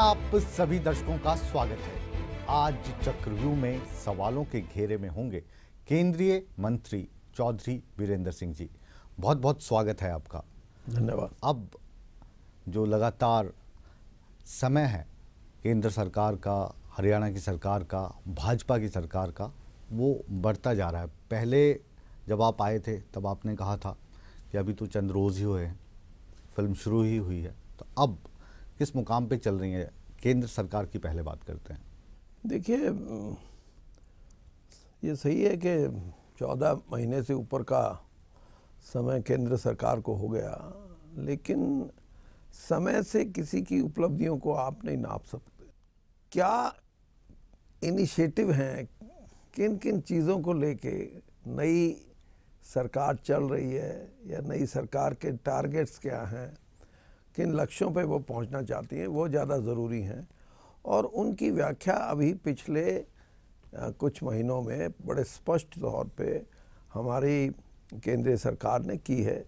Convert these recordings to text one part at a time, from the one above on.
आप सभी दर्शकों का स्वागत है। आज चक्रव्यूह में सवालों के घेरे में होंगे केंद्रीय मंत्री चौधरी वीरेंद्र सिंह जी। बहुत बहुत स्वागत है आपका। धन्यवाद। अब जो लगातार समय है केंद्र सरकार का, हरियाणा की सरकार का, भाजपा की सरकार का, वो बढ़ता जा रहा है। पहले जब आप आए थे तब आपने कहा था कि अभी तो चंद रोज़ ही हुए हैं, फिल्म शुरू ही हुई है, तो अब किस मुकाम पे चल रही है केंद्र सरकार की? पहले बात करते हैं। देखिए, ये सही है कि 14 महीने से ऊपर का समय केंद्र सरकार को हो गया, लेकिन समय से किसी की उपलब्धियों को आप नहीं नाप सकते। क्या इनिशिएटिव हैं, किन किन चीज़ों को लेके नई सरकार चल रही है या नई सरकार के टारगेट्स क्या हैं, किन लक्ष्यों पे वो पहुंचना चाहती हैं, वो ज़्यादा ज़रूरी हैं। और उनकी व्याख्या अभी पिछले कुछ महीनों में बड़े स्पष्ट तौर पे हमारी केंद्रीय सरकार ने की है।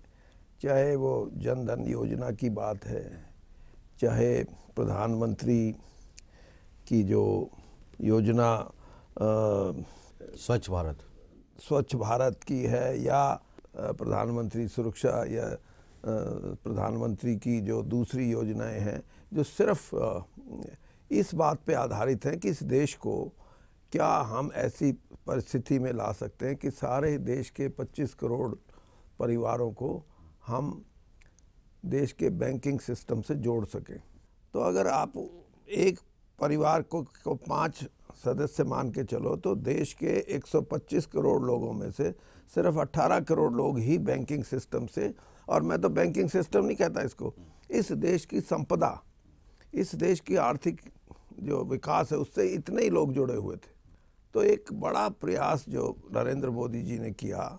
चाहे वो जन धन योजना की बात है, चाहे प्रधानमंत्री की जो योजना स्वच्छ भारत की है, या प्रधानमंत्री सुरक्षा, या प्रधानमंत्री की जो दूसरी योजनाएं हैं जो सिर्फ इस बात पे आधारित हैं कि इस देश को क्या हम ऐसी परिस्थिति में ला सकते हैं कि सारे देश के 25 करोड़ परिवारों को हम देश के बैंकिंग सिस्टम से जोड़ सकें। तो अगर आप एक परिवार को 5 सदस्य मान के चलो तो देश के 125 करोड़ लोगों में से सिर्फ 18 करोड़ लोग ही बैंकिंग सिस्टम से, और मैं तो बैंकिंग सिस्टम नहीं कहता इसको, इस देश की संपदा, इस देश की आर्थिक जो विकास है उससे इतने ही लोग जुड़े हुए थे। तो एक बड़ा प्रयास जो नरेंद्र मोदी जी ने किया,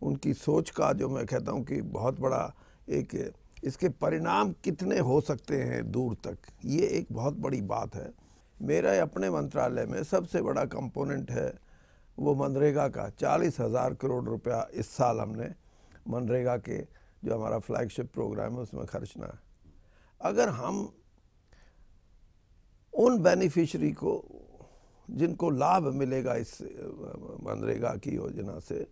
उनकी सोच का जो मैं कहता हूँ कि बहुत बड़ा एक, इसके परिणाम कितने हो सकते हैं दूर तक, ये एक बहुत बड़ी बात है। मेरा अपने मंत्रालय में सबसे बड़ा कंपोनेंट है वो मनरेगा का। 40,000 करोड़ रुपया इस साल हमने मनरेगा के जो हमारा फ्लैगशिप प्रोग्राम है उसमें खर्चना है। अगर हम उन बेनिफिशरी को जिनको लाभ मिलेगा इस मनरेगा की योजना से,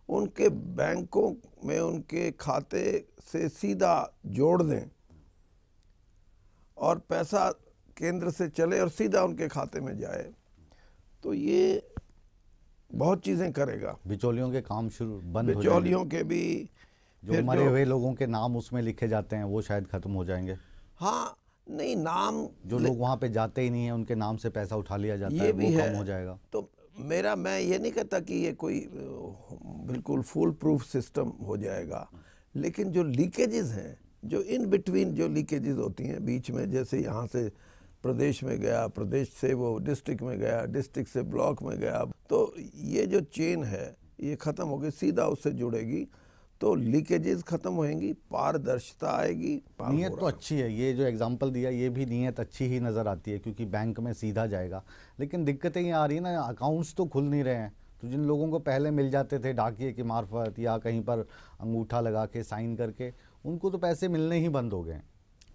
उनके बैंकों में उनके खाते से सीधा जोड़ दें और पैसा केंद्र से चले और सीधा उनके खाते में जाए, तो ये बहुत चीज़ें करेगा। बिचौलियों के काम शुरू बंद हो जाएंगे। बिचौलियों के भी, जो मरे हुए लोगों के नाम उसमें लिखे जाते हैं वो शायद खत्म हो जाएंगे। हाँ, नहीं, नाम जो लोग वहाँ पे जाते ही नहीं है उनके नाम से पैसा उठा लिया जाता है, वो कम हो जाएगा। तो मैं ये नहीं कहता कि ये कोई बिल्कुल फुल प्रूफ सिस्टम हो जाएगा, लेकिन जो लीकेजेस हैं, जो इन बिटवीन जो लीकेजेस होती हैं बीच में, जैसे यहाँ से प्रदेश में गया, प्रदेश से वो डिस्ट्रिक्ट में गया, डिस्ट्रिक्ट से ब्लॉक में गया, तो ये जो चेन है ये ख़त्म होगी, सीधा उससे जुड़ेगी, तो लीकेजेस खत्म होएंगी, पारदर्शिता आएगी। नीयत तो अच्छी है, ये जो एग्जांपल दिया ये भी नीयत अच्छी ही नज़र आती है क्योंकि बैंक में सीधा जाएगा। लेकिन दिक्कतें ये आ रही है ना, अकाउंट्स तो खुल नहीं रहे हैं। तो जिन लोगों को पहले मिल जाते थे डाकिए की मार्फत या कहीं पर अंगूठा लगा के साइन करके, उनको तो पैसे मिलने ही बंद हो गए।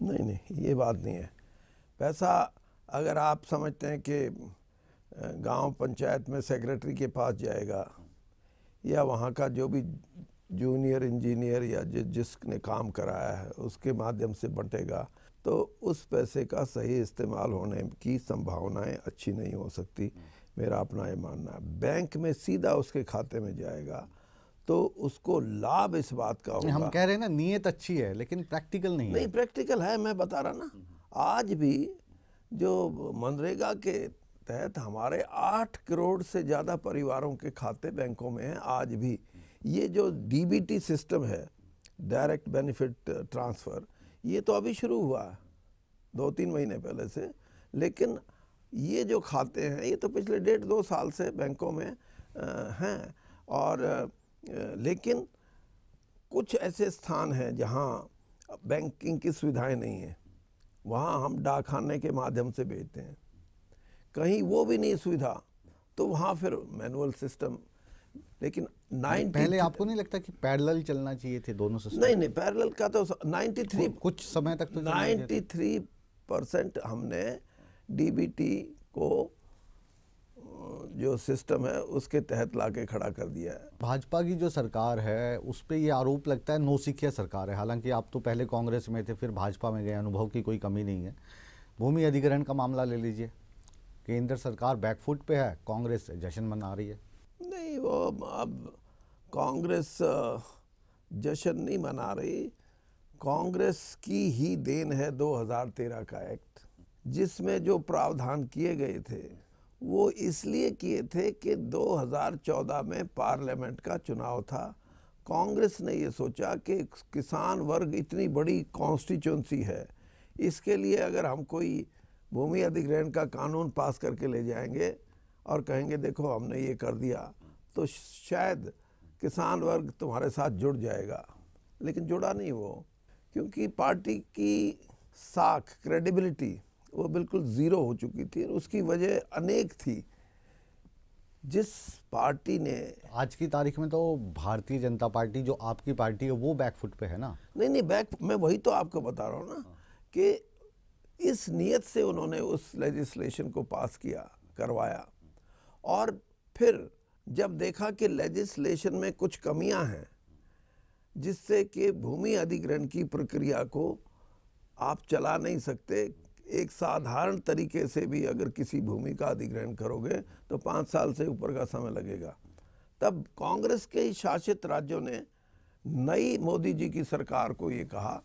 नहीं, ये बात नहीं है। पैसा अगर आप समझते हैं कि गांव पंचायत में सेक्रेटरी के पास जाएगा या वहाँ का जो भी जूनियर इंजीनियर या जिसने काम कराया है उसके माध्यम से बंटेगा, तो उस पैसे का सही इस्तेमाल होने की संभावनाएं अच्छी नहीं हो सकती। मेरा अपना ये मानना है। बैंक में सीधा उसके खाते में जाएगा तो उसको लाभ इस बात का होगा। हम कह रहे हैं ना नीयत अच्छी है लेकिन प्रैक्टिकल नहीं है। नहीं, प्रैक्टिकल है, मैं बता रहा ना। आज भी जो मनरेगा के तहत हमारे 8 करोड़ से ज़्यादा परिवारों के खाते बैंकों में हैं आज भी। ये जो डीबीटी सिस्टम है, डायरेक्ट बेनिफिट ट्रांसफ़र, ये तो अभी शुरू हुआ है 2-3 महीने पहले से, लेकिन ये जो खाते हैं ये तो पिछले 1.5-2 साल से बैंकों में हैं। और लेकिन कुछ ऐसे स्थान हैं जहाँ बैंकिंग की सुविधाएं नहीं हैं, वहाँ हम डाकखाने के माध्यम से भेजते हैं। कहीं वो भी नहीं सुविधा तो वहाँ फिर मैनुअल सिस्टम। लेकिन पहले आपको नहीं लगता कि पैरेलल चलना चाहिए थे दोनों सिस्टम? नहीं, पैरेलल का तो 93 कुछ समय तक तो 50% हमने डीबीटी को जो सिस्टम है उसके तहत लाके खड़ा कर दिया है। भाजपा की जो सरकार है उस पर ये आरोप लगता है नौसिखिया सरकार है। हालांकि आप तो पहले कांग्रेस में थे, फिर भाजपा में गए, अनुभव की कोई कमी नहीं है। भूमि अधिग्रहण का मामला ले लीजिए, केंद्र सरकार बैकफुट पे है, कांग्रेस जश्न मना रही है। नहीं, वो अब कांग्रेस जश्न नहीं मना रही। कांग्रेस की ही देन है 2013 का एक्ट, जिसमें जो प्रावधान किए गए थे वो इसलिए किए थे कि 2014 में पार्लियामेंट का चुनाव था। कांग्रेस ने ये सोचा कि किसान वर्ग इतनी बड़ी कॉन्स्टिट्यूंसी है, इसके लिए अगर हम कोई भूमि अधिग्रहण का कानून पास करके ले जाएंगे और कहेंगे देखो हमने ये कर दिया, तो शायद किसान वर्ग तुम्हारे साथ जुड़ जाएगा। लेकिन जुड़ा नहीं वो, क्योंकि पार्टी की साख, क्रेडिबिलिटी वो बिल्कुल ज़ीरो हो चुकी थी। उसकी वजह अनेक थी। जिस पार्टी ने आज की तारीख में तो भारतीय जनता पार्टी जो आपकी पार्टी है वो बैकफुट पे है ना। नहीं, बैक, मैं वही तो आपको बता रहा हूँ ना कि इस नियत से उन्होंने उस लेजिस्लेशन को पास किया, करवाया, और फिर जब देखा कि लेजिस्लेशन में कुछ कमियां हैं जिससे कि भूमि अधिग्रहण की प्रक्रिया को आप चला नहीं सकते, एक साधारण तरीके से भी अगर किसी भूमि का अधिग्रहण करोगे तो 5 साल से ऊपर का समय लगेगा, तब कांग्रेस के शासित राज्यों ने नई मोदी जी की सरकार को ये कहा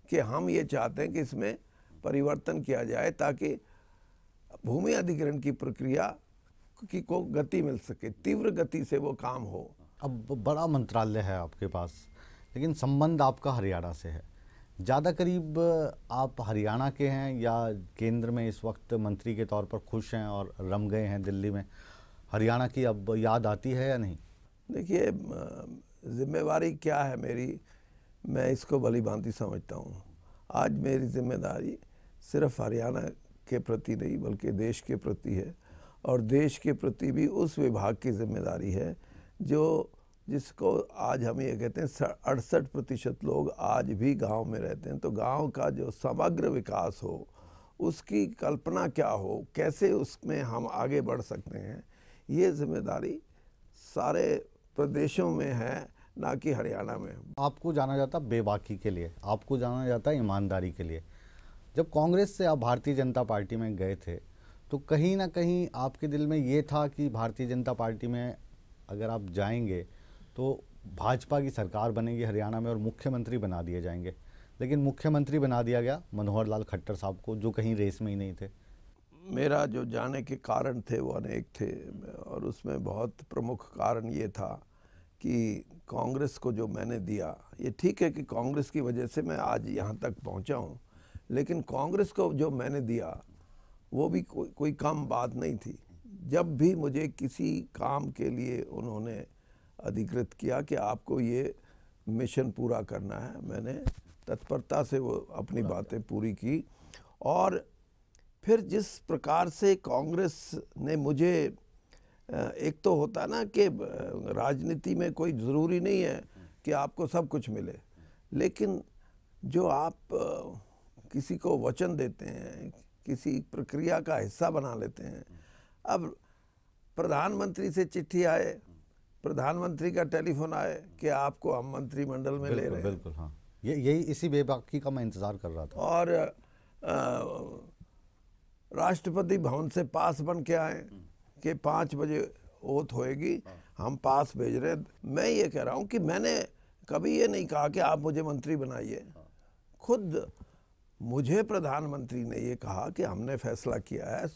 कि हम ये चाहते हैं कि इसमें परिवर्तन किया जाए ताकि भूमि अधिग्रहण की प्रक्रिया को गति मिल सके, तीव्र गति से वो काम हो। अब बड़ा मंत्रालय है आपके पास, लेकिन संबंध आपका हरियाणा से है। ज़्यादा करीब आप हरियाणा के हैं या केंद्र में इस वक्त मंत्री के तौर पर खुश हैं और रम गए हैं दिल्ली में? हरियाणा की अब याद आती है या नहीं? देखिए, जिम्मेवारी क्या है मेरी, मैं इसको भली भांति समझता हूँ। आज मेरी जिम्मेदारी सिर्फ हरियाणा के प्रति नहीं बल्कि देश के प्रति है, और देश के प्रति भी उस विभाग की जिम्मेदारी है जिसको आज हम ये कहते हैं 68% लोग आज भी गांव में रहते हैं। तो गांव का जो समग्र विकास हो, उसकी कल्पना क्या हो, कैसे उसमें हम आगे बढ़ सकते हैं, ये जिम्मेदारी सारे प्रदेशों में है, ना कि हरियाणा में। आपको जाना जाता बेबाकी के लिए, आपको जाना जाता ईमानदारी के लिए। जब कांग्रेस से आप भारतीय जनता पार्टी में गए थे तो कहीं ना कहीं आपके दिल में ये था कि भारतीय जनता पार्टी में अगर आप जाएंगे तो भाजपा की सरकार बनेगी हरियाणा में और मुख्यमंत्री बना दिए जाएंगे। लेकिन मुख्यमंत्री बना दिया गया मनोहर लाल खट्टर साहब को, जो कहीं रेस में ही नहीं थे। मेरा जो जाने के कारण थे वो अनेक थे, और उसमें बहुत प्रमुख कारण ये था कि कांग्रेस को जो मैंने दिया, ये ठीक है कि कांग्रेस की वजह से मैं आज यहाँ तक पहुँचा हूँ, लेकिन कांग्रेस को जो मैंने दिया वो भी कोई कम बात नहीं थी। जब भी मुझे किसी काम के लिए उन्होंने अधिकृत किया कि आपको ये मिशन पूरा करना है, मैंने तत्परता से वो अपनी बातें पूरी की। और फिर जिस प्रकार से कांग्रेस ने मुझे, एक तो होता है ना कि राजनीति में कोई ज़रूरी नहीं है कि आपको सब कुछ मिले, लेकिन जो आप किसी को वचन देते हैं, किसी प्रक्रिया का हिस्सा बना लेते हैं। अब प्रधानमंत्री से चिट्ठी आए, प्रधानमंत्री का टेलीफोन आए कि आपको हम मंत्रिमंडल में ले रहे हैं। बिल्कुल, हाँ, यही इसी बेबाकी का मैं इंतज़ार कर रहा था। और राष्ट्रपति भवन से पास बन के आए कि 5 बजे ओथ होएगी, हम पास भेज रहे हैं। मैं ये कह रहा हूँ कि मैंने कभी ये नहीं कहा कि आप मुझे मंत्री बनाइए। खुद मुझे प्रधानमंत्री ने ये कहा कि हमने फैसला किया है,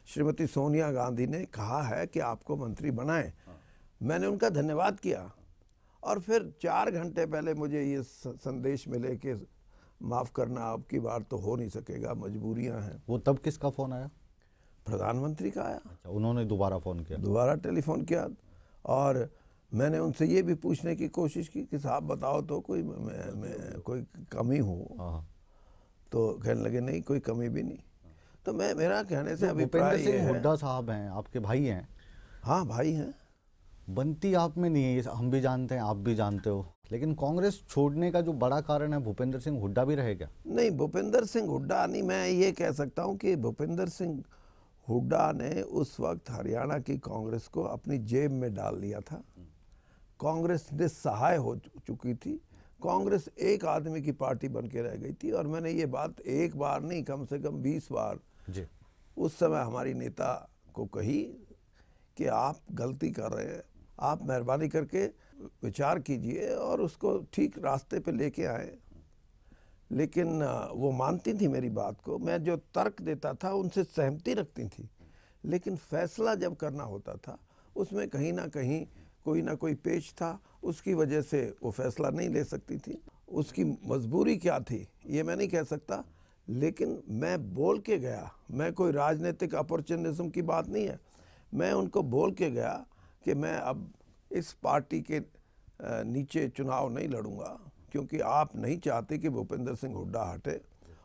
श्रीमती सोनिया गांधी ने कहा है कि आपको मंत्री बनाएं। मैंने उनका धन्यवाद किया, और फिर 4 घंटे पहले मुझे ये संदेश मिले कि माफ़ करना, अब की बार तो हो नहीं सकेगा, मजबूरियां हैं। वो तब किसका फ़ोन आया? प्रधानमंत्री का आया। अच्छा, उन्होंने दोबारा फ़ोन किया? दोबारा टेलीफोन किया, और मैंने उनसे ये भी पूछने की कोशिश की कि साहब बताओ तो कोई कमी हो। हाँ, तो कहने लगे नहीं, कोई कमी भी नहीं। तो मेरा कहने से अभिप्राय भूपेंद्र ये सिंह है। हुड्डा साहब हैं, आपके भाई हैं। हाँ, भाई हैं। बनती आप में नहीं है, ये हम भी जानते हैं, आप भी जानते हो। लेकिन कांग्रेस छोड़ने का जो बड़ा कारण है भूपेंद्र सिंह हुड्डा भी रहेगा। नहीं, भूपेंद्र सिंह हुड्डा नहीं, मैं ये कह सकता हूँ कि भूपेंद्र सिंह हुड्डा ने उस वक्त हरियाणा की कांग्रेस को अपनी जेब में डाल लिया था। कांग्रेस निस्सहाय हो चुकी थी, कांग्रेस एक आदमी की पार्टी बन के रह गई थी। और मैंने ये बात एक बार नहीं, कम से कम 20 बार जी उस समय हमारी नेता को कही कि आप गलती कर रहे हैं, आप मेहरबानी करके विचार कीजिए और उसको ठीक रास्ते पे लेके आए। लेकिन वो मानती थी मेरी बात को, मैं जो तर्क देता था उनसे सहमति रखती थी, लेकिन फैसला जब करना होता था उसमें कहीं ना कहीं कोई ना कोई पेच था, उसकी वजह से वो फैसला नहीं ले सकती थी। उसकी मजबूरी क्या थी ये मैं नहीं कह सकता, लेकिन मैं बोल के गया। मैं कोई राजनीतिक अपॉर्चुनिज्म की बात नहीं है, मैं उनको बोल के गया कि मैं अब इस पार्टी के नीचे चुनाव नहीं लड़ूंगा, क्योंकि आप नहीं चाहते कि भूपेंद्र सिंह हुड्डा हटे,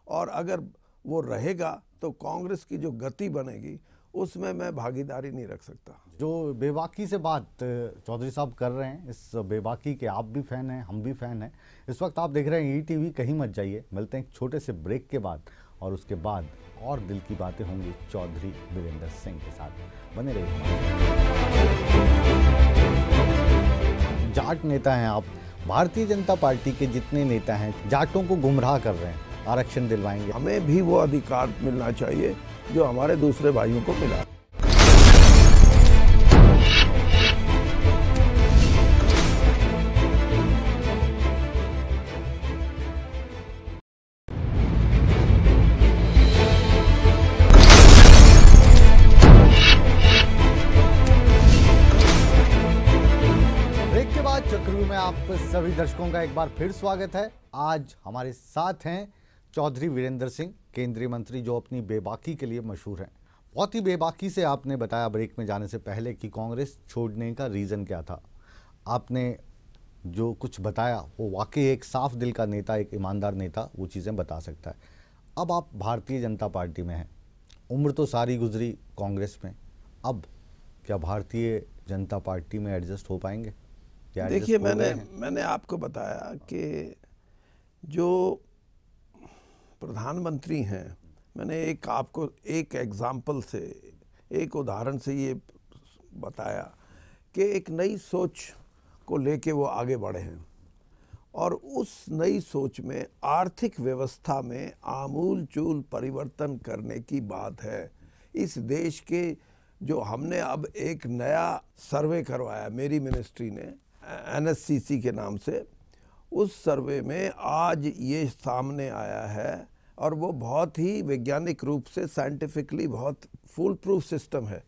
और अगर वो रहेगा तो कांग्रेस की जो गति बनेगी उसमें मैं भागीदारी नहीं रख सकता। जो बेबाकी से बात चौधरी साहब कर रहे हैं, इस बेबाकी के आप भी फैन हैं, हम भी फैन हैं। इस वक्त आप देख रहे हैं ईटीवी, कहीं मत जाइए। मिलते हैं एक छोटे से ब्रेक के बाद, और उसके बाद और दिल की बातें होंगी चौधरी वीरेंद्र सिंह के साथ। बने रहिए। जाट नेता हैं आप, भारतीय जनता पार्टी के जितने नेता हैं जाटों को गुमराह कर रहे हैं, आरक्षण दिलवाएंगे। हमें भी वो अधिकार मिलना चाहिए जो हमारे दूसरे भाइयों को मिला। ब्रेक के बाद चक्रव्यूह में आप सभी दर्शकों का एक बार फिर स्वागत है। आज हमारे साथ हैं चौधरी वीरेंद्र सिंह, केंद्रीय मंत्री, जो अपनी बेबाकी के लिए मशहूर हैं। बहुत ही बेबाकी से आपने बताया ब्रेक में जाने से पहले कि कांग्रेस छोड़ने का रीज़न क्या था। आपने जो कुछ बताया वो वाकई एक साफ दिल का नेता, एक ईमानदार नेता वो चीज़ें बता सकता है। अब आप भारतीय जनता पार्टी में हैं, उम्र तो सारी गुजरी कांग्रेस में, अब क्या भारतीय जनता पार्टी में एडजस्ट हो पाएंगे? देखिए, मैंने आपको बताया कि जो प्रधानमंत्री हैं, मैंने आपको एक एग्जाम्पल से, एक उदाहरण से ये बताया कि एक नई सोच को लेके वो आगे बढ़े हैं, और उस नई सोच में आर्थिक व्यवस्था में आमूल चूल परिवर्तन करने की बात है। इस देश के जो हमने अब एक नया सर्वे करवाया मेरी मिनिस्ट्री ने, NSCC के नाम से, उस सर्वे में आज ये सामने आया है, और वो बहुत ही वैज्ञानिक रूप से, साइंटिफिकली बहुत फुल प्रूफ सिस्टम है,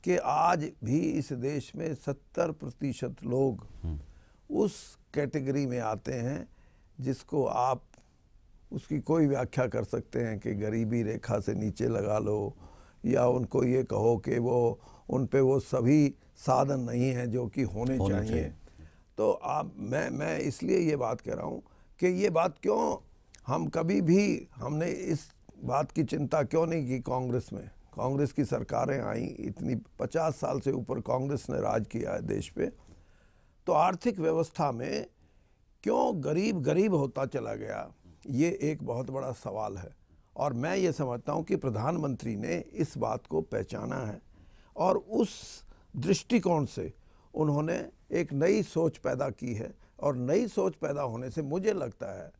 कि आज भी इस देश में 70% लोग उस कैटेगरी में आते हैं जिसको आप उसकी कोई व्याख्या कर सकते हैं कि गरीबी रेखा से नीचे लगा लो, या उनको ये कहो कि वो उन पे वो सभी साधन नहीं हैं जो कि होने चाहिए। तो मैं इसलिए ये बात कह रहा हूँ कि ये बात क्यों, हम कभी भी हमने इस बात की चिंता क्यों नहीं की कांग्रेस में। कांग्रेस की सरकारें आई, इतनी 50 साल से ऊपर कांग्रेस ने राज किया है देश पे, तो आर्थिक व्यवस्था में क्यों गरीब गरीब होता चला गया, ये एक बहुत बड़ा सवाल है। और मैं ये समझता हूँ कि प्रधानमंत्री ने इस बात को पहचाना है, और उस दृष्टिकोण से उन्होंने एक नई सोच पैदा की है। और नई सोच पैदा होने से मुझे लगता है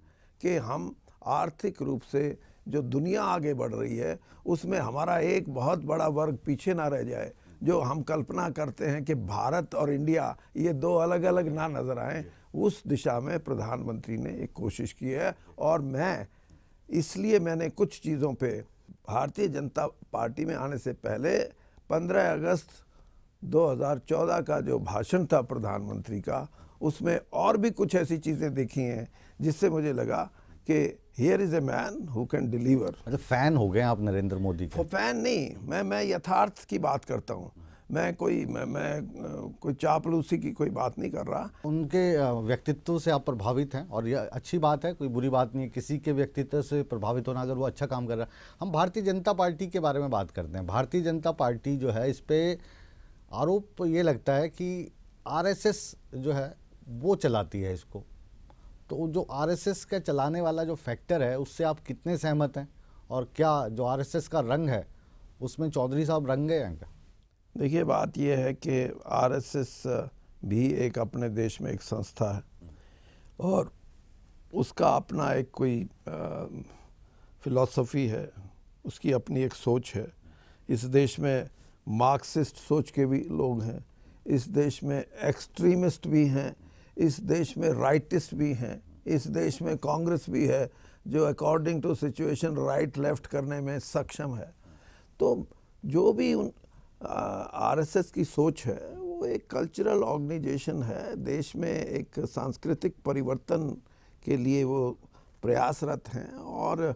कि हम आर्थिक रूप से जो दुनिया आगे बढ़ रही है उसमें हमारा एक बहुत बड़ा वर्ग पीछे ना रह जाए। जो हम कल्पना करते हैं कि भारत और इंडिया ये दो अलग अलग ना नज़र आएँ, उस दिशा में प्रधानमंत्री ने एक कोशिश की है। और मैंने कुछ चीज़ों पे भारतीय जनता पार्टी में आने से पहले 15 अगस्त 2014 का जो भाषण था प्रधानमंत्री का, उसमें और भी कुछ ऐसी चीज़ें देखी हैं जिससे मुझे लगा कि here is a man who can deliver. मतलब फैन हो गए आप नरेंद्र मोदी के? फैन नहीं, मैं यथार्थ की बात करता हूँ। मैं कोई चापलूसी की कोई बात नहीं कर रहा। उनके व्यक्तित्व से आप प्रभावित हैं, और यह अच्छी बात है, कोई बुरी बात नहीं है किसी के व्यक्तित्व से प्रभावित होना, अगर वो अच्छा काम कर रहा है। हम भारतीय जनता पार्टी के बारे में बात करते हैं। भारतीय जनता पार्टी जो है, इस पे आरोप ये लगता है कि RSS जो है वो चलाती है इसको। तो जो आरएसएस का चलाने वाला जो फैक्टर है उससे आप कितने सहमत हैं, और क्या जो आरएसएस का रंग है उसमें चौधरी साहब रंग गए हैं क्या? देखिए, बात यह है कि आरएसएस भी एक अपने देश में एक संस्था है और उसका अपना एक कोई फिलॉसफी है, उसकी अपनी एक सोच है। इस देश में मार्क्सिस्ट सोच के भी लोग हैं, इस देश में एक्सट्रीमिस्ट भी हैं, इस देश में राइटिस्ट भी हैं, इस देश में कांग्रेस भी है जो according to situation right left करने में सक्षम है। तो जो भी आरएसएस की सोच है वो एक कल्चरल ऑर्गेनाइजेशन है, देश में एक सांस्कृतिक परिवर्तन के लिए वो प्रयासरत हैं। और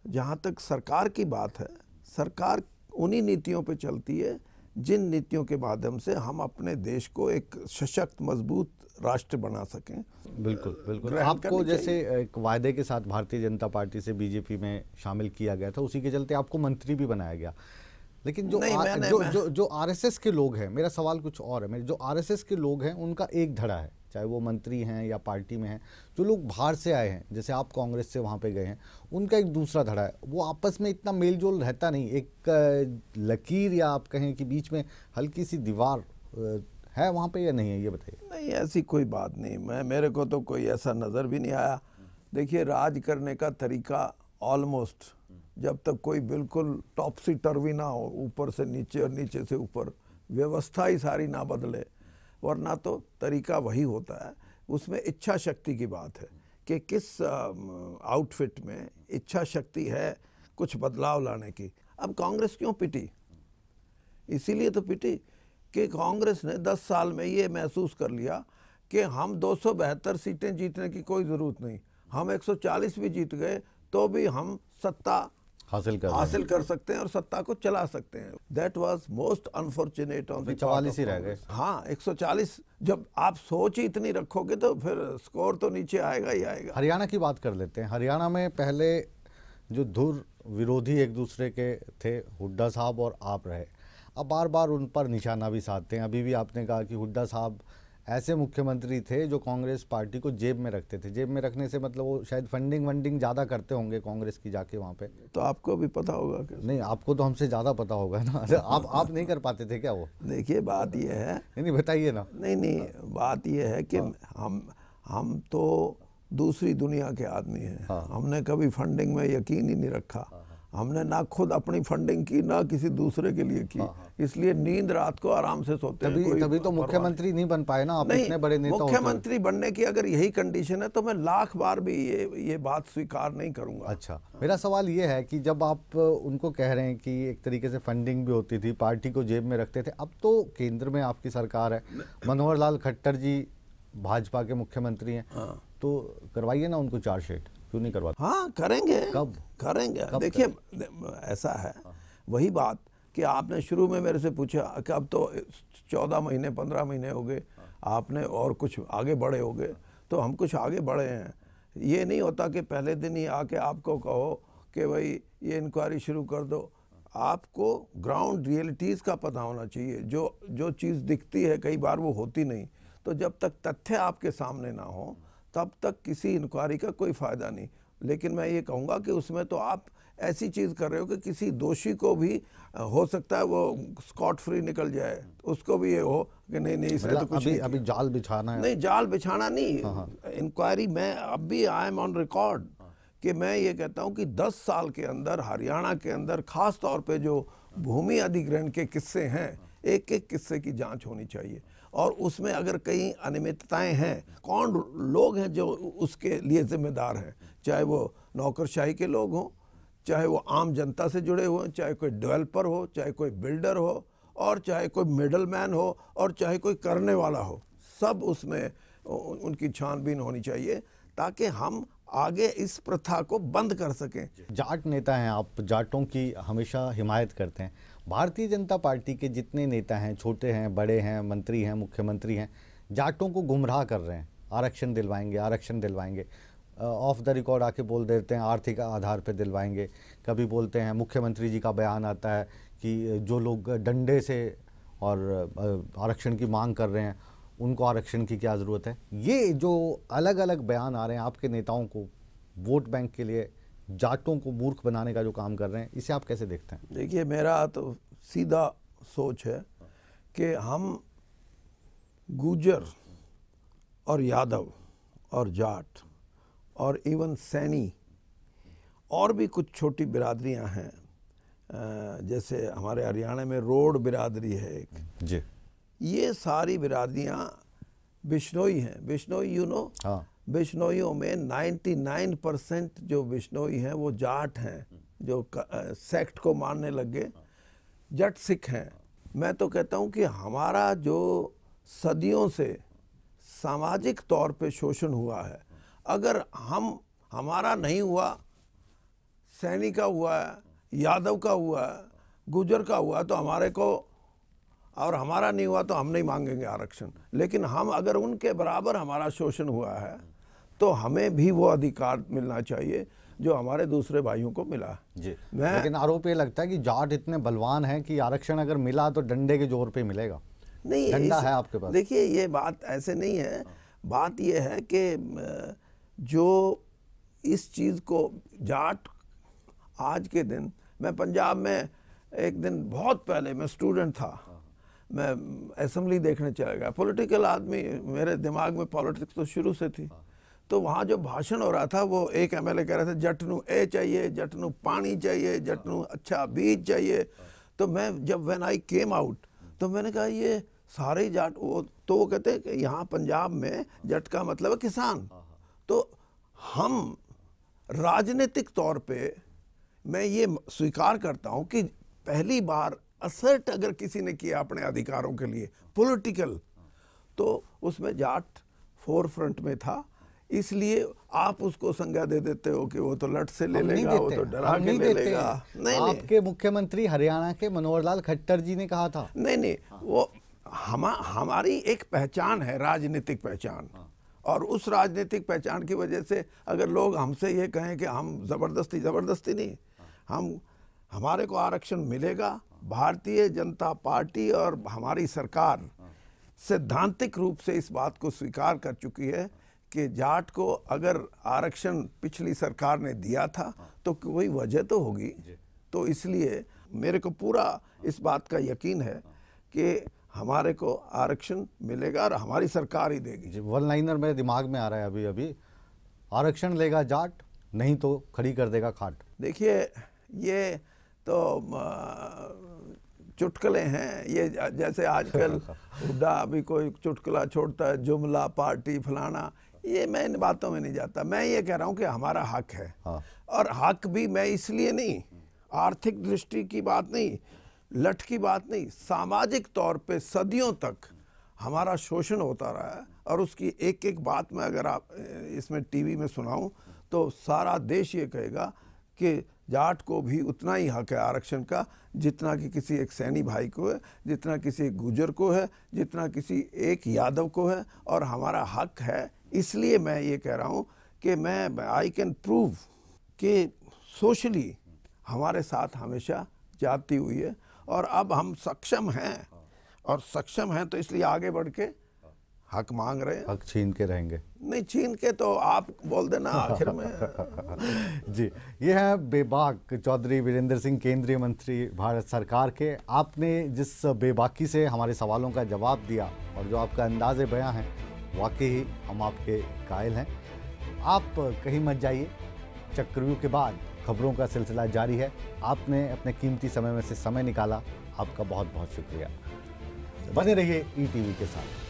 जहाँ तक सरकार की बात है, सरकार उन्हीं नीतियों पे चलती है जिन नीतियों के माध्यम से हम अपने देश को एक सशक्त मजबूत राष्ट्र बना सकें। बिल्कुल बिल्कुल। आपको जैसे एक वायदे के साथ भारतीय जनता पार्टी से बीजेपी में शामिल किया गया था, उसी के चलते आपको मंत्री भी बनाया गया। लेकिन जो आरएसएस के लोग हैं, मेरा सवाल कुछ और है, जो आरएसएस के लोग हैं उनका एक धड़ा है, चाहे वो मंत्री हैं या पार्टी में हैं। जो लोग बाहर से आए हैं, जैसे आप कांग्रेस से वहाँ पे गए हैं, उनका एक दूसरा धड़ा है। वो आपस में इतना मेलजोल रहता नहीं, एक लकीर या आप कहें कि बीच में हल्की सी दीवार है वहाँ पे या नहीं है, ये बताइए। नहीं, ऐसी कोई बात नहीं, मेरे को तो कोई ऐसा नज़र भी नहीं आया। देखिए, राज करने का तरीका ऑलमोस्ट, जब तक कोई बिल्कुल टॉपसी टर्वी ना हो, ऊपर से नीचे और नीचे से ऊपर, व्यवस्था ही सारी ना बदले, वरना तो तरीका वही होता है। उसमें इच्छा शक्ति की बात है कि किस आउटफिट में इच्छा शक्ति है कुछ बदलाव लाने की। अब कांग्रेस क्यों पिटी? इसीलिए तो पिटी कि कांग्रेस ने 10 साल में ये महसूस कर लिया कि हम 272 सीटें जीतने की कोई ज़रूरत नहीं, हम 140 भी जीत गए तो भी हम सत्ता हासिल कर सकते हैं और सत्ता को चला सकते हैं। That was most unfortunate on the 44 ही रह गए। हाँ, 140 जब आप सोच ही इतनी रखोगे तो फिर स्कोर तो नीचे आएगा ही आएगा। हरियाणा की बात कर लेते हैं। हरियाणा में पहले जो धुर विरोधी एक दूसरे के थे, हुड्डा साहब और आप रहे, अब बार बार उन पर निशाना भी साधते हैं। अभी भी आपने कहा कि हुड्डा साहब ऐसे मुख्यमंत्री थे जो कांग्रेस पार्टी को जेब में रखते थे। जेब में रखने से मतलब वो शायद फंडिंग वंडिंग ज़्यादा करते होंगे कांग्रेस की जाके वहाँ पे। तो आपको भी पता होगा कि नहीं, आपको तो हमसे ज़्यादा पता होगा ना। आप नहीं कर पाते थे क्या वो? देखिए, बात ये है, नहीं बताइए ना। नहीं, बात ये है कि हम तो दूसरी दुनिया के आदमी हैं। हमने कभी फंडिंग में यकीन ही नहीं रखा। हमने ना खुद अपनी फंडिंग की, ना किसी दूसरे के लिए की। इसलिए नींद रात को आराम से सोते हैं। तभी तो मुख्यमंत्री नहीं बन पाए ना आप, इतने बड़े नेता होते। मुख्यमंत्री बनने की अगर यही कंडीशन है तो मैं लाख बार भी ये बात स्वीकार नहीं करूंगा। अच्छा, मेरा सवाल ये है कि जब आप उनको कह रहे हैं कि एक तरीके से फंडिंग भी होती थी, पार्टी को जेब में रखते थे, अब तो केंद्र में आपकी सरकार है, मनोहर लाल खट्टर जी भाजपा के मुख्यमंत्री हैं, तो करवाइए ना उनको चार्जशीट, क्यों नहीं करवाते? हाँ, करेंगे। कब करेंगे? देखिए, ऐसा है, वही बात कि आपने शुरू में मेरे से पूछा कि अब तो 14 महीने 15 महीने हो गए, आपने और कुछ आगे बढ़े हो गए, तो हम कुछ आगे बढ़े हैं। ये नहीं होता कि पहले दिन ही आके आपको कहो कि भाई ये इंक्वायरी शुरू कर दो। आपको ग्राउंड रियलिटीज़ का पता होना चाहिए। जो चीज़ दिखती है कई बार वो होती नहीं। तो जब तक तथ्य आपके सामने ना हो तब तक किसी इंक्वायरी का कोई फ़ायदा नहीं। लेकिन मैं ये कहूँगा कि उसमें तो आप ऐसी चीज़ कर रहे हो कि किसी दोषी को भी हो सकता है वो स्कॉट फ्री निकल जाए, उसको भी ये हो कि नहीं इसने तो कुछ अभी जाल बिछाना है। नहीं, जाल बिछाना नहीं, इंक्वायरी। मैं अब भी आई एम ऑन रिकॉर्ड कि मैं ये कहता हूँ कि 10 साल के अंदर हरियाणा के अंदर खास तौर पे जो भूमि अधिग्रहण के किस्से हैं, एक एक किस्से की जांच होनी चाहिए। और उसमें अगर कई अनियमितताएं हैं, कौन लोग हैं जो उसके लिए जिम्मेदार हैं, चाहे वो नौकरशाही के लोग हों, चाहे वो आम जनता से जुड़े हुए, चाहे कोई डेवलपर हो, चाहे कोई बिल्डर हो, और चाहे कोई मिडल मैन हो, और चाहे कोई करने वाला हो, सब उसमें उनकी छानबीन होनी चाहिए ताकि हम आगे इस प्रथा को बंद कर सकें। जाट नेता हैं आप, जाटों की हमेशा हिमायत करते हैं। भारतीय जनता पार्टी के जितने नेता हैं, छोटे हैं, बड़े हैं, मंत्री हैं, मुख्यमंत्री हैं, जाटों को गुमराह कर रहे हैं। आरक्षण दिलवाएंगे, ऑफ द रिकॉर्ड आके बोल देते हैं आर्थिक आधार पर दिलवाएंगे। कभी बोलते हैं, मुख्यमंत्री जी का बयान आता है कि जो लोग डंडे से और आरक्षण की मांग कर रहे हैं उनको आरक्षण की क्या ज़रूरत है। ये जो अलग अलग बयान आ रहे हैं आपके नेताओं को वोट बैंक के लिए जाटों को मूर्ख बनाने का जो काम कर रहे हैं, इसे आप कैसे देखते हैं? देखिए, मेरा तो सीधा सोच है कि हम गुर्जर और यादव और जाट और इवन सैनी और भी कुछ छोटी बिरादरियां हैं, जैसे हमारे हरियाणा में रोड बिरादरी है एक जी, ये सारी बिरादरियां बिश्नोई हैं। बिश्नोई हाँ, बिश्नोइयों में 99% जो बिश्नोई हैं वो जाट हैं, जो सेक्ट को मानने लग गए, जट सिख हैं। मैं तो कहता हूं कि हमारा जो सदियों से सामाजिक तौर पे शोषण हुआ है, अगर हमारा नहीं हुआ, सैनी का हुआ है, यादव का हुआ है, गुर्जर का हुआ, तो हमारे को, और हमारा नहीं हुआ तो हम नहीं मांगेंगे आरक्षण। लेकिन हम अगर उनके बराबर हमारा शोषण हुआ है तो हमें भी वो अधिकार मिलना चाहिए जो हमारे दूसरे भाइयों को मिला। जी, लेकिन आरोप ये लगता है कि जाट इतने बलवान हैं कि आरक्षण अगर मिला तो डंडे के जोर पे मिलेगा। नहीं, डंडा है आपके पास? देखिए, ये बात ऐसे नहीं है। बात ये है कि जो इस चीज़ को जाट, आज के दिन मैं पंजाब में एक दिन बहुत पहले, मैं स्टूडेंट था, मैं असेंबली देखने चला गया। पॉलिटिकल आदमी, मेरे दिमाग में पॉलिटिक्स तो शुरू से थी। तो वहाँ जो भाषण हो रहा था, वो एक एमएलए कह रहे थे जट नू ए चाहिए, जट नू पानी चाहिए, जट नू अच्छा बीज चाहिए। तो मैं जब व्हेन आई केम आउट तो मैंने कहा ये सारे जाट, तो वो कहते हैं कि यहाँ पंजाब में जट का मतलब है किसान। तो हम राजनीतिक तौर पे, मैं ये स्वीकार करता हूँ कि पहली बार असर्ट अगर किसी ने किया अपने अधिकारों के लिए पॉलिटिकल, तो उसमें जाट फोर फ्रंट में था। इसलिए आप उसको संज्ञा दे देते हो कि वो तो लट से ले लेगा, वो तो डरा के ले लेगा। नहीं, आपके मुख्यमंत्री हरियाणा के मनोहर लाल खट्टर जी ने कहा था। नहीं, वो हमारी एक पहचान है, राजनीतिक पहचान। और उस राजनीतिक पहचान की वजह से अगर लोग हमसे ये कहें कि हम ज़बरदस्ती नहीं, हमारे को आरक्षण मिलेगा। भारतीय जनता पार्टी और हमारी सरकार सैद्धांतिक रूप से इस बात को स्वीकार कर चुकी है कि जाट को अगर आरक्षण पिछली सरकार ने दिया था तो कोई वजह तो होगी। तो इसलिए मेरे को पूरा इस बात का यकीन है कि हमारे को आरक्षण मिलेगा और हमारी सरकार ही देगी। वन लाइनर मेरे दिमाग में आ रहा है अभी, आरक्षण लेगा जाट, नहीं तो खड़ी कर देगा खाट। देखिए, ये तो चुटकुले हैं। ये जैसे आजकल हुड्डा अभी कोई चुटकुला छोड़ता है, जुमला पार्टी फलाना, ये मैं इन बातों में नहीं जाता। मैं ये कह रहा हूँ कि हमारा हक है। हाँ। और हक भी मैं इसलिए नहीं, आर्थिक दृष्टि की बात नहीं, लठ की बात नहीं, सामाजिक तौर पे सदियों तक हमारा शोषण होता रहा है। और उसकी एक एक बात मैं अगर आप इसमें टीवी में सुनाऊं तो सारा देश ये कहेगा कि जाट को भी उतना ही हक है आरक्षण का जितना कि किसी एक सैनी भाई को है, जितना किसी एक गुर्जर को है, जितना किसी एक यादव को है। और हमारा हक है, इसलिए मैं ये कह रहा हूँ कि मैं आई कैन प्रूव कि सोशली हमारे साथ हमेशा जाती हुई है। और अब हम सक्षम हैं, और सक्षम हैं तो इसलिए आगे बढ़ के हक मांग रहे हैं। हक छीन के रहेंगे? नहीं, छीन के तो आप बोल देना आखिर में। जी, ये है बेबाक चौधरी वीरेंद्र सिंह, केंद्रीय मंत्री भारत सरकार के। आपने जिस बेबाकी से हमारे सवालों का जवाब दिया और जो आपका अंदाज़े बयां है, वाकई हम आपके कायल हैं। आप कहीं मत जाइए, चक्रव्यूह के बाद खबरों का सिलसिला जारी है। आपने अपने कीमती समय में से समय निकाला, आपका बहुत बहुत शुक्रिया। बने रहिए ईटीवी के साथ।